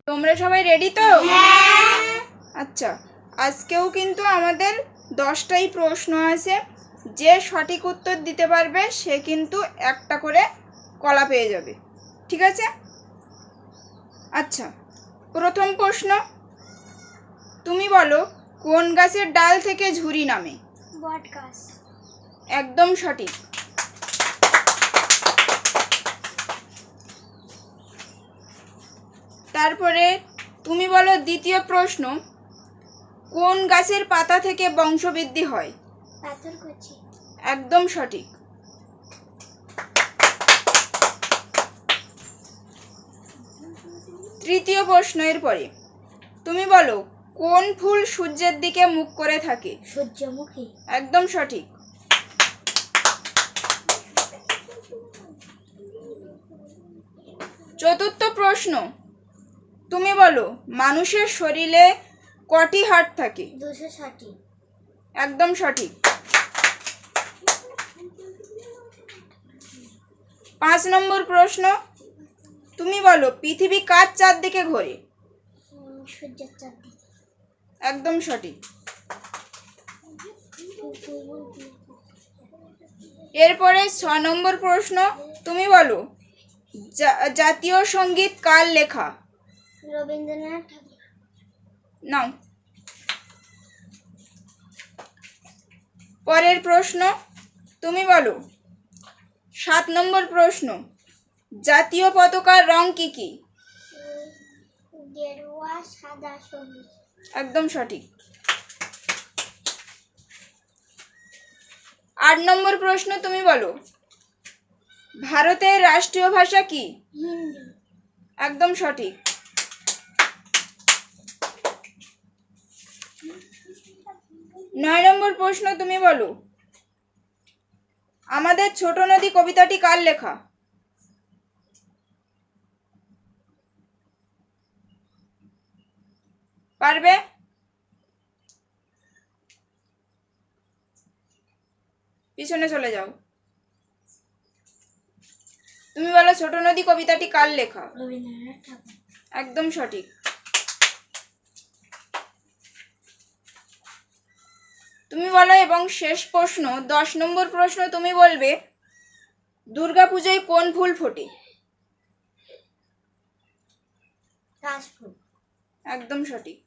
তোমরা সবাই রেডি তো? আচ্ছা, আজকেও কিন্তু আমাদের 10টাই প্রশ্ন আছে। যে সঠিক উত্তর দিতে পারবে সে কিন্তু একটা করে কলা পেয়ে যাবে, ঠিক আছে? আচ্ছা, প্রথম প্রশ্ন, তুমি বলো কোন গাছের ডাল থেকে ঝুরি নামে? বট গাছ। একদম সঠিক। তারপরে তুমি বলো দ্বিতীয় প্রশ্ন, কোন গাছের পাতা থেকে বংশবৃদ্ধি হয়? পাথরকুচি। একদম সঠিক। তৃতীয় প্রশ্নের পরে তুমি বলো কোন ফুল সূর্যের দিকে মুখ করে থাকে? সূর্যমুখী। একদম সঠিক। চতুর্থ প্রশ্ন, তুমি বলো মানুষের শরীরে কটি হাড় থাকে? 260। একদম সঠিক। 5 নম্বর প্রশ্ন, তুমি বলো পৃথিবী কার চারদিকে ঘোরে? সূর্যের চারদিকে। একদম সঠিক। এরপরে 6 নম্বর প্রশ্ন, তুমি বলো জাতীয় সঙ্গীত কার লেখা? রবীন্দ্রনাথ ঠাকুর। নাও। পরের প্রশ্ন, তুমি বলো 7 নম্বর প্রশ্ন, জাতীয় পতাকার রং কি কি? গেরুয়া, সাদা, সবুজ। একদম সঠিক। 8 নম্বর প্রশ্ন, তুমি বলো ভারতের রাষ্ট্রীয় ভাষা কি? হিন্দি। একদম সঠিক। 9 নম্বর প্রশ্ন, তুমি বলো আমাদের ছোট নদী কবিতাটি কার লেখা? পারবে? পিছনে চলে যাও। তুমি বলো ছোট নদী কবিতাটি কার লেখা? রবীন্দ্রনাথ ঠাকুর। একদম সঠিক। তুমি বলো এবং শেষ প্রশ্ন 10 নম্বর প্রশ্ন, তুমি বলবে দুর্গাপূজায় কোন ফুল ফোটে? কাশফুল। একদম সঠিক।